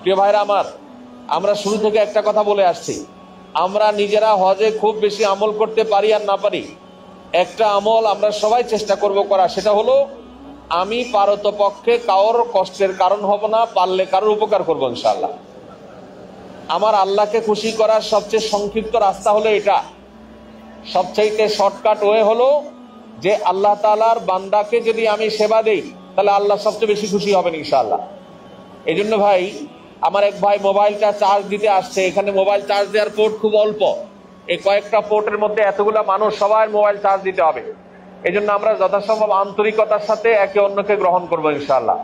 প্রিয় ভাইরা আমার, আমরা শুরু থেকে একটা কথা বলে আসছি, আমরা নিজেরা হজে খুব বেশি আমল করতে পারি আর না পারি, একটা আমল আমরা সবাই চেষ্টা করব করা, সেটা হলো আমি পারতপক্ষে কারোর কষ্টের কারণ হব না, পারলে কারোর উপকার করবো ইনশাআল্লাহ। আমার আল্লাহকে খুশি করার সবচেয়ে সংক্ষিপ্ত রাস্তা হলো এটা, সবচাইতে শর্টকাট ওয়ে হলো যে আল্লাহ তাআলার বান্দাকে যদি আমি সেবা দেই তাহলে আল্লাহ সবচেয়ে বেশি খুশি হবেন ইনশাআল্লাহ। এই জন্য ভাই, আমার এক ভাই মোবাইলটা চার্জ দিতে আসছে, এখানে মোবাইল চার্জ দেওয়ার পোর্ট খুব অল্প, এই কয়েকটা পোর্টের মধ্যে এতগুলা মানুষ, সবার মোবাইল চার্জ দিতে হবে। এই জন্য আমরা যথাসম্ভব আন্তরিকতার সাথে একে অন্যকে গ্রহণ করবো ইনশাআল্লাহ।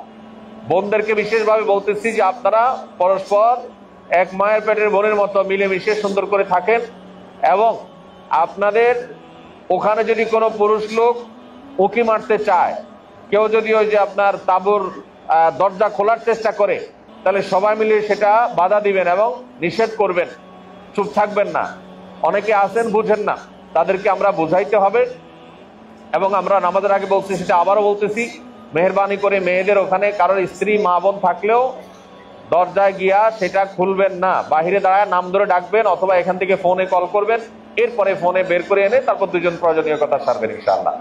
বোনদেরকে বিশেষভাবে বলতেছি যে আপনারা পরস্পর এক মায়ের পেটের বোনের মতো মিলেমিশে সুন্দর করে থাকেন, এবং আপনাদের ওখানে যদি কোনো পুরুষ লোক উঁকি মারতে চায়, কেউ যদি ওই যে আপনার তাঁবুর দরজা খোলার চেষ্টা করে, তাহলে সবাই মিলে সেটা বাধা দিবেন এবং নিষেধ করবেন, চুপ থাকবেন না। অনেকে আছেন বুঝেন না, তাদেরকে আমরা বুঝাইতে হবে। এবং আমরা নামাজের আগে বলছি, সেটা আবারও বলতেছি, মেহেরবানি করে মেয়েদের ওখানে কারোর স্ত্রী মা বোন থাকলেও দরজায় গিয়া সেটা খুলবেন না, বাহিরে দাঁড়ায় নাম ধরে ডাকবেন অথবা এখান থেকে ফোনে কল করবেন, এরপরে ফোনে বের করে এনে তারপর দুজন প্রয়োজনীয় কথা সারবেন ইনশাআল্লাহ।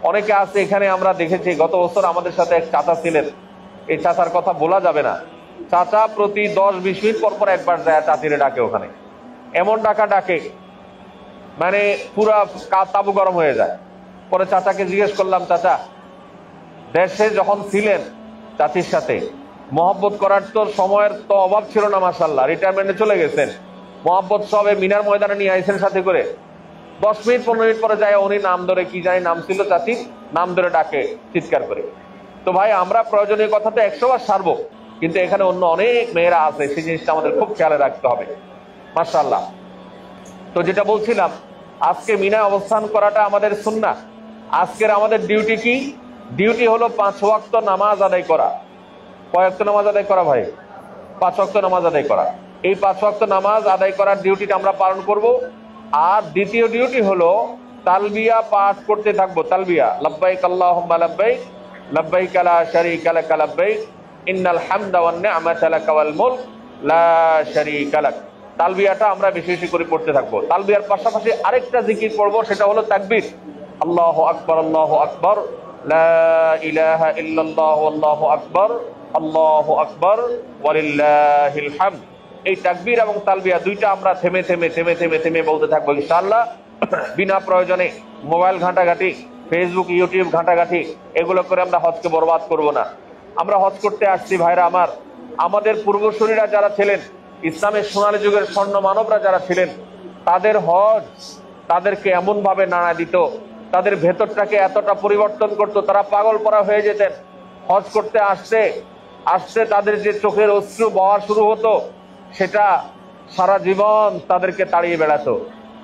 অনেকে আছে এখানে, আমরা দেখেছি গত বছর আমাদের সাথে এক চাচা ছিলেন, এই চাচার কথা বলা যাবে না, চাচা প্রতি 10-20 মিনিট পর পর একবার যায় চাচিরে ডাকে, ওখানে এমন ডাকে মানে পুরা তাবু গরম হয়ে যায়। পরে চাচাকে জিজ্ঞেস করলাম, চাচা দেশে যখন ছিলেন চাচির সাথে মহব্বত করার তো সময়ের তো অভাব ছিল না, মাশাআল্লাহ রিটায়ারমেন্টে চলে গেছেন, মহব্বত সবে মিনার ময়দানে নিয়ে আইছেন সাথে করে, 10 মিনিট 15 মিনিট পরে যায় উনি নাম ধরে, কি জানি নাম ছিল চাচির, নাম ধরে ডাকে চিৎকার করে। তো ভাই, আমরা প্রয়োজনীয় কথা তো 100 বার সারবো, কিন্তু এখানে অন্য অনেক মেয়েরা আছে, সেই জিনিসটা আমাদের খুব খেয়ালে রাখতে হবে মাশাআল্লাহ। তো যেটা বলছিলাম, আজকে মিনায় অবস্থান করাটা আমাদের সুন্নাহ। আজকের আমাদের ডিউটি কি? ডিউটি হলো 5 ওয়াক্ত নামাজ আদায় করা। কয় ওয়াক্ত নামাজ আদায় করা ভাই? 5 ওয়াক্ত নামাজ আদায় করা। এই 5 ওয়াক্ত নামাজ আদায় করার ডিউটিটা আমরা পালন করব। আর দ্বিতীয় ডিউটি হলো তালবিয়া পাঠ করতে থাকবো। তালবিয়া, লাব্বাইক আল্লাহুম্মা লাব্বাইক, লাব্বাইক লা শারীকা লাক লাব্বাইক, ইন্নাল হামদা ওয়ান নি'মাতা লাক ওয়াল মুলক লা শারীকা লাক। তালবিয়াটা আমরা বেশি বেশি করে পড়তে থাকবো। তালবিয়ার পাশাপাশি আরেকটা জিকির পড়বো, সেটা হলো তাকবীর। আল্লাহু আকবার, আল্লাহু আকবার, লা ইলাহা ইল্লাল্লাহ, আল্লাহু আকবার, আল্লাহু আকবার, ওয়ালিল্লাহিল হামদ। এই তাকবীর এবং তালবিয়া দুইটা আমরা থেমে থেমে থেমে থেমে থেমে বলতে থাকবো ইনশাআল্লাহ। বিনা প্রয়োজনে মোবাইল ঘাঁটাঘাঁটি, ফেসবুক ইউটিউব ঘাঁটাঘাঁটি এগুলো করে আমরা হজকে বরবাদ করব না। আমরা হজ করতে আসছি ভাইরা আমার, আমাদের পূর্বসূরীরা যারা ছিলেন, ইসলামের সোনালী যুগের স্বর্ণ মানবরা যারা ছিলেন, তাদের হজ তাদেরকে এমন ভাবে নাড়া দিত, তাদের ভেতরটাকে এতটা পরিবর্তন করত, তারা পাগল পরা হয়ে যেতেন। হজ করতে আসতে আসতে তাদের যে চোখের অশ্রু বওয়া শুরু হতো, সেটা সারা জীবন তাদেরকে তাড়িয়ে বেড়াতো।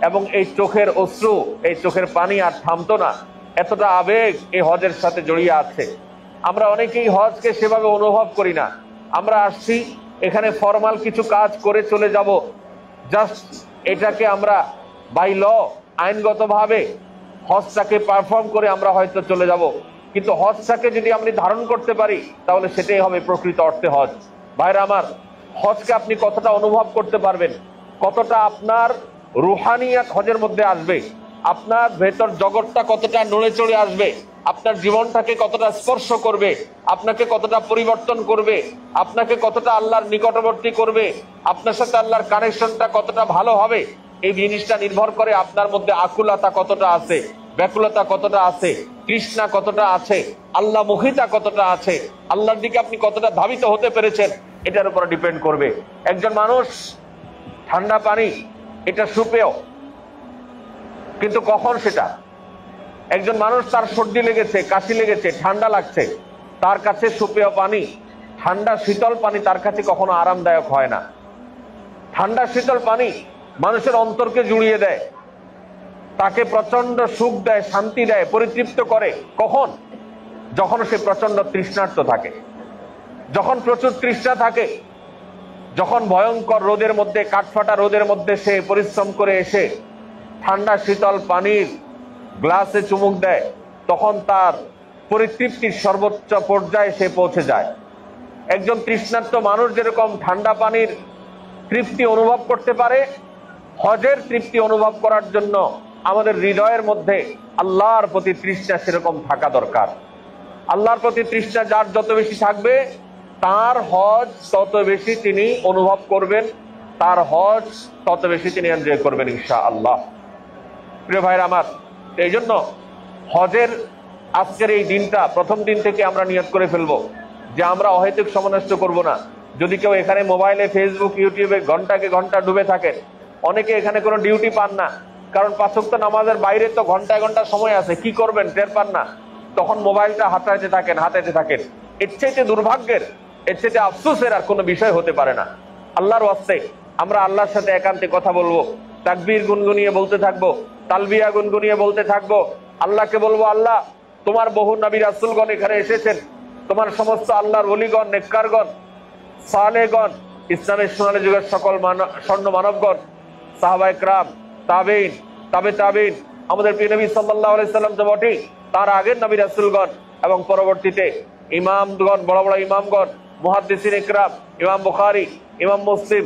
এবং এই চোখের অশ্রু, এই চোখের পানি আর থামতো না, এতটা আবেগ এই হজের সাথে জড়িয়ে আছে। আমরা অনেকেই হজকে সেভাবে অনুভব করি না। আমরা আসছি এখানে ফরমাল কিছু কাজ করে চলে যাব, জাস্ট এটাকে আমরা বাই ল, আইনগতভাবে হজটাকে পারফর্ম করে আমরা হয়তো চলে যাব। কিন্তু হজটাকে যদি আমরা ধারণ করতে পারি, তাহলে সেটাই হবে প্রকৃত অর্থে হজ। ভাইরা আমার, হজকে আপনি কতটা অনুভব করতে পারবেন, কতটা আপনার রুহানিয়াত হজের মধ্যে আসবে, আপনার ভেতর জগৎটা কতটা নড়ে চড়ে আসবে, আপনার জীবনটাকে কতটা স্পর্শ করবে, আপনাকে কতটা পরিবর্তন করবে, আপনাকে কতটা আল্লাহর নিকটবর্তী করবে, আপনার সাথে আল্লাহর কানেকশনটা কতটা ভালো হবে, এই জিনিসটা নির্ভর করে আপনার মধ্যে আকুলতা কতটা আছে, ব্যাকুলতা কতটা আছে, তৃষ্ণা কতটা আছে, আল্লাহ মুখিতা কতটা আছে, আল্লাহর দিকে আপনি কতটা ধাবিত হতে পেরেছেন, এটার উপর ডিপেন্ড করবে। একজন মানুষ ঠান্ডা পানি এটা সুপেয়, কিন্তু কখন সেটা? একজন মানুষ তার সর্দি লেগেছে, কাশি লেগেছে, ঠান্ডা লাগছে, তার কাছে সুপেয় পানি, ঠান্ডা শীতল পানি তার কাছে কখনো আরামদায়ক হয় না। ঠান্ডা শীতল পানি মানুষের অন্তরকে জুড়িয়ে দেয়, তাকে প্রচন্ড সুখ দেয়, শান্তি দেয়, পরিতৃপ্ত করে। কখন? যখন সে প্রচন্ড তৃষ্ণার্ত থাকে, যখন প্রচুর তৃষ্ণা থাকে, যখন ভয়ঙ্কর রোদের মধ্যে, কাঠফাটা রোদের মধ্যে সে পরিশ্রম করে এসে ঠান্ডা শীতল পানির গ্লাসে চুমুক দেয়, তখন তার পরিতৃপ্তির সর্বোচ্চ পর্যায়ে সে পৌঁছে যায়। একজন তৃষ্ণার্ত মানুষ যেরকম ঠান্ডা পানির তৃপ্তি অনুভব করতে পারে, হজের তৃপ্তি অনুভব করার জন্য আমাদের হৃদয়ের মধ্যে আল্লাহর প্রতি তৃষ্ণা সেরকম থাকা দরকার। আল্লাহর প্রতি তৃষ্ণা যার যত বেশি থাকবে, তার হজ তত বেশি তিনি অনুভব করবেন, তার হজ তত বেশি তিনি এনজয় করবেন ইনশাআল্লাহ। প্রিয় ভাইরা আমার, এই জন্য হজের আজকের এই দিনটা প্রথম দিন থেকে আমরা নিয়ত করে ফেলবো যে আমরা অহেতুক সময় নষ্ট করবো না। যদি কেউ এখানে মোবাইলে, ফেসবুক, ইউটিউবে ঘন্টাকে ঘন্টা ডুবে থাকেন, অনেকে এখানে কোনো ডিউটি পান না, কারণ পাঁচ ওয়াক্ত নামাজের বাইরে তো ঘন্টায় ঘন্টা সময় আছে, কি করবেন টের পান না, তখন মোবাইলটা হাতাইতে থাকেন। এর চাইতে দুর্ভাগ্যের, এর চাইতে আফসোসের আর কোনো বিষয় হতে পারে না। আল্লাহর ওয়াস্তে আমরা আল্লাহর সাথে একান্তে কথা বলবো, তাকবীর গুনগুনিয়ে বলতে থাকবো, তালবিয়া গুনগুনিয়ে বলতে থাকবো। আল্লাহকে বলবো, আল্লাহ তোমার বহু নবী রাসূলগণ এখানে এসেছেন, তোমার সমস্ত আল্লাহর ওলিগণ, নেককারগণ, সালেহগণ, ইসলামের সোনালী যুগের সকল স্বর্ণ মানবগণ, সাহাবায়ে কেরাম, তাবেঈন, তাবেঈন, আমাদের প্রিয় নবী সাল্লাল্লাহু আলাইহি সাল্লাম তো বটেই, তার আগের নবী রাসূলগণ এবং পরবর্তীতে ইমামগণ, বড় বড় ইমামগণ, মুহাদ্দিসিন ইকরাম, ইমাম বুখারী, ইমাম মুসলিম,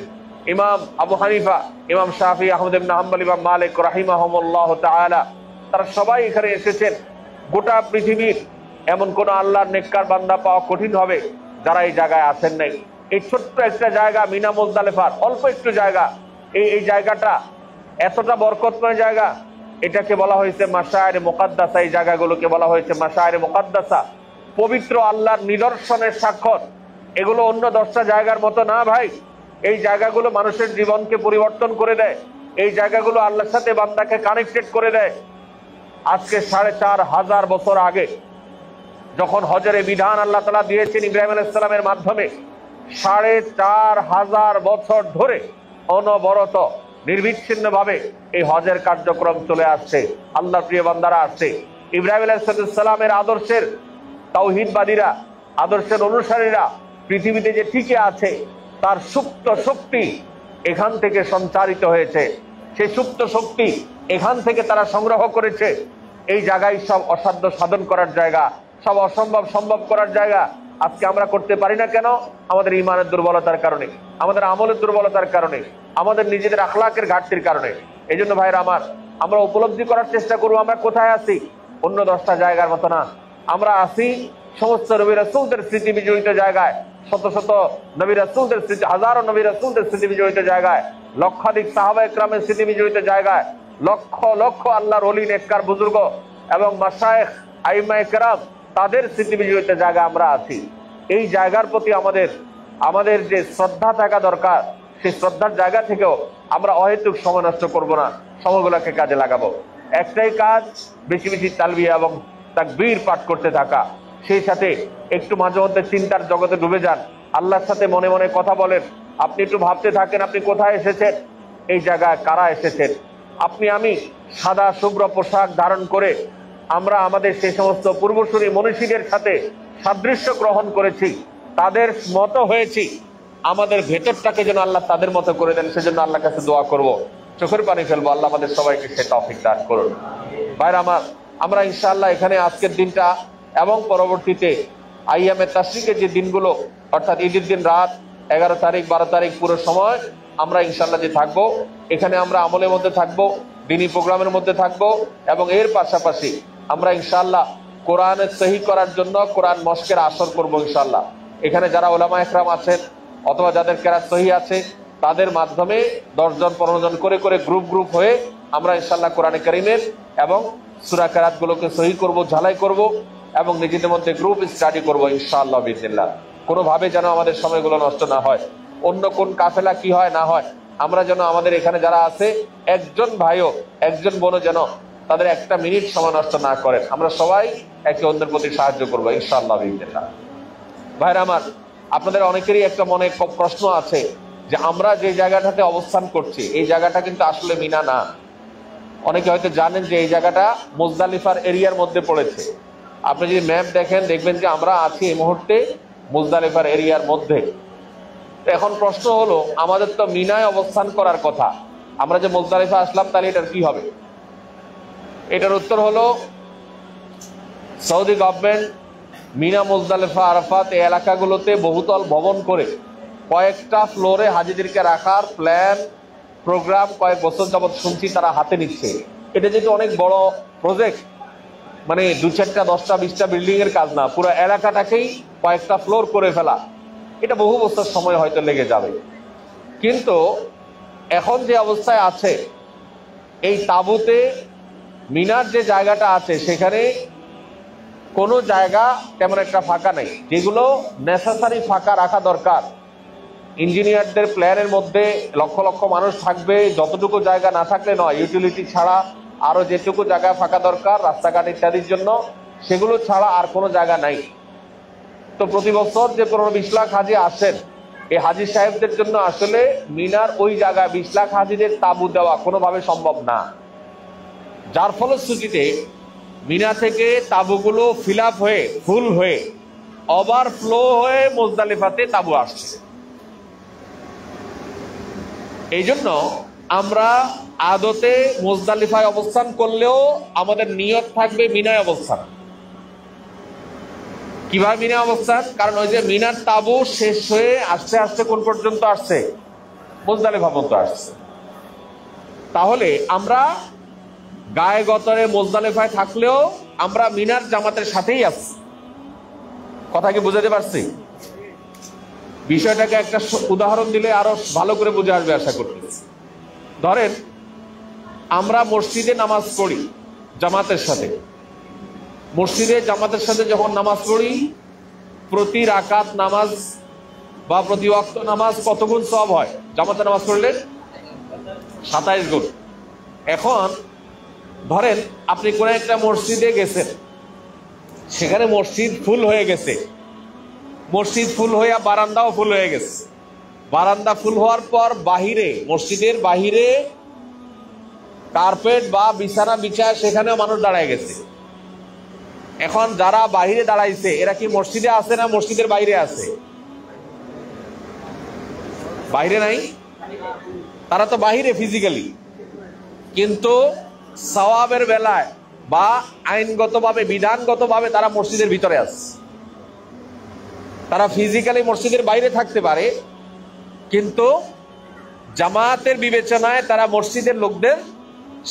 ইমাম আবু হানিফা, ইমাম শাফি, আহমদ ইবনে হাম্বল, ইমাম মালিক রাহিমাহুমুল্লাহু তাআলা, তারা সবাই এখানে এসেছেন। গোটা পৃথিবীর এমন কোন আল্লাহর নেককার বান্দা পাওয়া কঠিন হবে যারা এই জায়গায় আসেন নাই। এই ছোট্ট একটা জায়গা মিনা মুজদালিফার, অল্প একটু জায়গা, এই জায়গাটা এতটা বরকতময় জায়গা, এটাকে বলা হয়েছে মাশায়ের মুকাদ্দাসা। এই জায়গাগুলোকে বলা হয়েছে মাশায়ের মুকাদ্দাসা, পবিত্র আল্লাহর নিদর্শনের স্বাক্ষর। এগুলো অন্য 10টা জায়গার মতো না ভাই। এই জায়গাগুলো মানুষের জীবনকে পরিবর্তন করে দেয়, এই জায়গাগুলো আল্লাহর সাথে বান্দাকে কানেক্টেড করে দেয়। আজকে 4500 বছর আগে যখন হজের বিধান আল্লাহ তাআলা দিয়েছেন ইব্রাহিম আলাইহিস সালামের মাধ্যমে, 4500 বছর ধরে অনবরত নির্বিচ্ছিন্ন ভাবে এই হজের কার্যক্রম চলে আসছে। আল্লাহর প্রিয় বান্দারা আসছে, ইব্রাহিম আলাইহিস সালামের আদর্শের তাওহীদবাদীরা, আদর্শের অনুসারীরা পৃথিবীতে যে টিকে আছে, তার সুপ্ত শক্তি এখান থেকে সঞ্চারিত হয়েছে। সেই সুপ্ত শক্তি এখান থেকে তারা সংগ্রহ করেছে। এই জায়গায় সব অসাধ্য সাধন করার জায়গা, সব অসম্ভব সম্ভব করার জায়গা। আজকে আমরা করতে পারি না কেন? আমাদের ঈমানের দুর্বলতার কারণে, আমাদের আমলের দুর্বলতার কারণে, আমাদের নিজেদের আখলাকের ঘাটতির কারণে। এই জন্য ভাইরা আমার, আমরা উপলব্ধি করার চেষ্টা করবো আমরা কোথায় আছি। অন্য 10টা জায়গার মতো না, আমরা আছি সমস্ত নবী রাসূলদের স্মৃতি বিজড়িত জায়গায়, শত শত নবী রাসূলদের স্মৃতি, হাজারো নবী রাসূলদের স্মৃতি বিজড়িত জায়গায়, লক্ষাধিক সাহাবায়ে কেরামের স্মৃতি বিজড়িত জায়গায়, লক্ষ লক্ষ আল্লাহর ওলি, নেককার, বুজুর্গ এবং মাশায়েখ, আইম্মায়ে কেরাম, তাদের স্মৃতি বিজড়িত জায়গায় আমরা আছি। এই জায়গার প্রতি আমাদের যে শ্রদ্ধা থাকা দরকার, সেই শ্রদ্ধার জায়গা থেকেও আমরা অহেতুক সময় নষ্ট করবো না, সময়গুলোকে কাজে লাগাবো। একটাই কাজ, বেশি বেশি তালবিয়া এবং তাকবীর পাঠ করতে থাকা। সেই সাথে একটু মাঝে মধ্যে চিন্তার জগতে ডুবে যান, আল্লাহর সাথে মনে মনে কথা বলেন। আপনি একটু ভাবতে থাকেন আপনি কোথায় এসেছেন, এই জায়গায় কারা এসেছেন। আপনি আমি সাদা শুভ্র পোশাক ধারণ করে আমরা আমাদের সেই সমস্ত পূর্বসূরি মনীষীদের সাথে সাদৃশ্য গ্রহণ করেছি, তাদের মতো হয়েছি। আমাদের ভেতরটাকে যেন আল্লাহ তাদের মতো করে দেন, সেজন্য আল্লাহর কাছে দোয়া করব, চোখের পানি ফেলবো। আল্লাহ আমাদের সবাইকে সে তৌফিক দান করুন। ভাইরা আমার, আমরা ইনশাআল্লাহ এখানে আজকের দিনটা এবং পরবর্তীতে আইয়ামে তাশরিকের যে দিনগুলো, অর্থাৎ ঈদের দিন রাত 11 তারিখ 12 তারিখ পুরো সময় আমরা ইনশাআল্লাহ যে থাকবো, এখানে আমরা আমলের মধ্যে থাকবো, দিনী প্রোগ্রামের মধ্যে থাকবো, এবং এর পাশাপাশি আমরা ইনশাআল্লাহ কোরআনের সহি করার জন্য কোরআন মস্কের আসর করবো ইনশাআল্লাহ। এখানে যারা ওলামা একরাম আছেন অথবা যাদের কেরাত সহি আছে, তাদের মাধ্যমে 10 জন 15 জন করে করে গ্রুপ হয়ে আমরা ইনশাআল্লাহ কোরআনে কারীমের এবং সূরা কেরাত গুলোকে সহি করব, ঝালাই করব এবং নিজেদের মধ্যে গ্রুপ স্টাডি করব ইনশাআল্লাহ বিসমিল্লাহ। কোনোভাবে যেন আমাদের সময়গুলো নষ্ট না হয়, অন্য কোন কাফেলা কি হয় না হয়, আমরা যেন আমাদের এখানে যারা আছে একজন ভাইও একজন বোনও যেন তাদের একটা মিনিট সময় নষ্ট না করেন। আমরা সবাই একে অন্যের প্রতি সাহায্য করবো ইনশাআল্লাহ বিসমিল্লাহ। ভাইরা আমার, আপনাদের অনেকেরই একটা মনে প্রশ্ন আছে যে আমরা যে জায়গাটাতে অবস্থান করছি, এই জায়গাটা কিন্তু আসলে মিনা না। অনেকে হয়তো জানেন যে এই জায়গাটা মুজদালিফার এরিয়ার মধ্যে পড়েছে। আপনি যদি ম্যাপ দেখেন দেখবেন যে আমরা আছি এই মুহূর্তে মুজদালিফার এরিয়ার মধ্যে। এখন প্রশ্ন হলো, আমাদের তো মিনায় অবস্থান করার কথা, আমরা যে মুজদালিফা আসলাম, তাহলে এটার কি হবে? এটার উত্তর হলো, Saudi government Mina, Muzdalifah, Arafat এই এলাকাগুলোতে বহুতল ভবন করে কয়েকটা ফ্লোরে হাজিদেরকে রাখার প্ল্যান প্রোগ্রাম কয়েক বছর যাবৎ শুনছি তারা হাতে নিচ্ছে। এটা যেহেতু অনেক বড় প্রজেক্ট, মানে 2-4টা 10টা 20টা বিল্ডিং এর কাজ না, পুরো এলাকাটাকেই কয়েকটা ফ্লোর করে ফেলা, এটা বহু বছর সময় হয়তো লেগে যাবে। কিন্তু এখন যে অবস্থায় আছে, এই তাঁবুতে মিনার যে জায়গাটা আছে সেখানে কোনো জায়গা তেমন একটা ফাঁকা নেই, যেগুলো নেসেসারি ফাঁকা রাখা দরকার। ইঞ্জিনিয়ারদের প্ল্যানের মধ্যে লক্ষ লক্ষ মানুষ থাকবে, যতটুকু জায়গা না থাকলে নয়, ইউটিলিটি ছাড়া আরো যেটুকু জায়গা ফাঁকা দরকার রাস্তাঘাট ইত্যাদির জন্য, সেগুলো ছাড়া আর কোনো জায়গা নাই। তো প্রতি বছর যে 15-20 লাখ হাজি আসেন, এই হাজি সাহেবদের জন্য আসলে মিনার ওই জায়গায় 20 লাখ হাজিদের তাঁবু দেওয়া কোনোভাবে সম্ভব না। যার ফলশ্রুতিতে মিনা থেকে তাঁবুগুলো ফিল আপ হয়ে, ফুল হয়ে, ওভারফ্লো হয়ে মুজদালিফাতে তাঁবু আসছে। এই জন্য আমরা আদতে মুজদালিফায় অবস্থান করলেও আমাদের নিয়ত থাকবে মিনায় অবস্থান। কিভাবে মিনায় অবস্থান? কারণ ওই যে মিনার তাঁবু শেষ হয়ে আস্তে আস্তে কোন পর্যন্ত আসছে? মুজদালিফা পর্যন্ত আসছে। তাহলে আমরা গায়ে গতরে মুজদালিফায় থাকলেও আমরা মিনার জামাতের সাথেই আছি। কথা কি বুঝাতে পারছি? বিষয়টাকে একটা উদাহরণ দিলে আরো ভালো করে বুঝে আসবে আশা করতেছি। ধরেন আমরা মসজিদে নামাজ পড়ি জামাতের সাথে। মসজিদে জামাতের সাথে যখন নামাজ পড়ি, প্রতি রাকাত নামাজ বা প্রতি ওয়াক্ত নামাজ কত গুণ সওয়াব হয়? জামাতে নামাজ পড়লে 27 গুণ। এখন ধরেন আপনি কোন একটা মসজিদে গেছেন, সেখানে মসজিদ ফুল হয়ে গেছে, মসজিদ ফুল হয়ে বারান্দাও ফুল হয়ে গেছে। বারান্দা ফুল হওয়ার পর বাহিরে, মসজিদের বাহিরে কার্পেট বা বিছানা বিছায় সেখানেও মানুষ দাঁড়ায় গেছে। এখন যারা বাহিরে দাঁড়াইছে এরা কি মসজিদে আছে না মসজিদের বাইরে আছে? বাইরে নাই, তারা তো বাহিরে ফিজিক্যালি, কিন্তু সওয়াবের বেলায় বা আইনগতভাবে বিধানগতভাবে তারা মসজিদের ভিতরে আছে। তারা ফিজিক্যালি মসজিদের বাইরে থাকতে পারে, কিন্তু জামাতের বিবেচনায় তারা মসজিদের লোকদের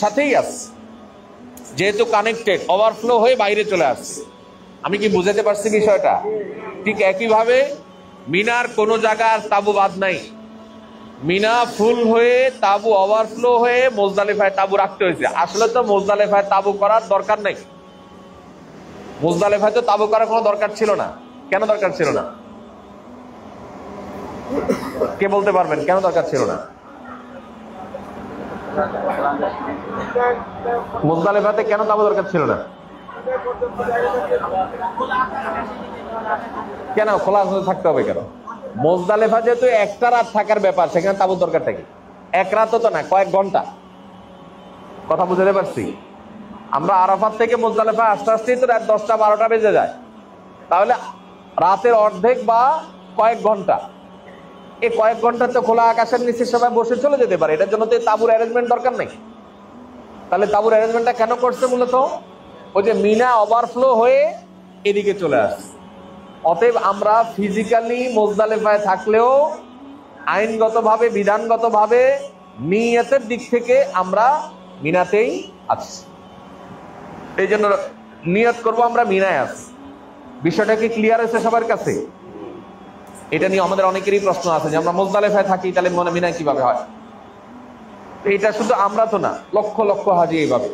সাথেই আছে, যেহেতু কানেক্টেড, ওভারফ্লো হয়ে বাইরে চলে আসছে। আমি কি বুঝাতে পারছি বিষয়টা? ঠিক একইভাবে মিনার কোনো জায়গার তাঁবু বাদ নাই। মিনা ফুল হয়ে তাঁবু ওভারফ্লো হয়ে মুজদালিফায় তাঁবু রাখতে হয়েছে। আসলে তো মুজদালিফায় তাঁবু করার দরকার নেই, মুজদালিফায় তো তাঁবু করার কোনো দরকার ছিল না। কেন দরকার ছিল না? কে বলতে পারবেন কেন দরকার ছিল না? মুজদালিফাতে কেন তাঁবু দরকার ছিল না? কেন খোলা আকাশে থাকতে হবে কেন? মুজদালিফা যেহেতু একটা রাত থাকার ব্যাপার, সেখানে তাঁবুর দরকারটা কি? এক রাতও তো না, কয়েক ঘন্টা। কথা বুঝতে পারছি? আমরা আরাফাত থেকে মুজদালিফা আস্তে আস্তেই তো রাত 10টা-12টা বেজে যায়, তাহলে রাতের অর্ধেক বা কয়েক ঘন্টা। এই কয়েক ঘন্টা তো খোলা আকাশের নিচে সবাই বসে চলে যেতে পারে, এটার জন্য তো তাঁবুর অ্যারেঞ্জমেন্ট দরকার নেই। তাহলে তাঁবুর অ্যারেঞ্জমেন্টটা কেন করছে? মূলত ওই যে মিনা ওভারফ্লো হয়ে এদিকে চলে আসছে। অতএব আমরা ফিজিক্যালি মুজদালিফায় থাকলেও আইনগতভাবে, বিধানগতভাবে, নিয়তের দিক থেকে আমরা মিনাতেই আছি। এই জন্য নিয়ত করবো আমরা মিনায় আছি। বিষয়টা কি ক্লিয়ার হয়েছে সবার কাছে? এটা নিয়ে আমাদের অনেকেরই প্রশ্ন আছে যে আমরা মুজদালিফায় থাকি, তাহলে মনে মিনায় কিভাবে হয়? এটা শুধু আমরা তো না, লক্ষ লক্ষ হাজি এইভাবে।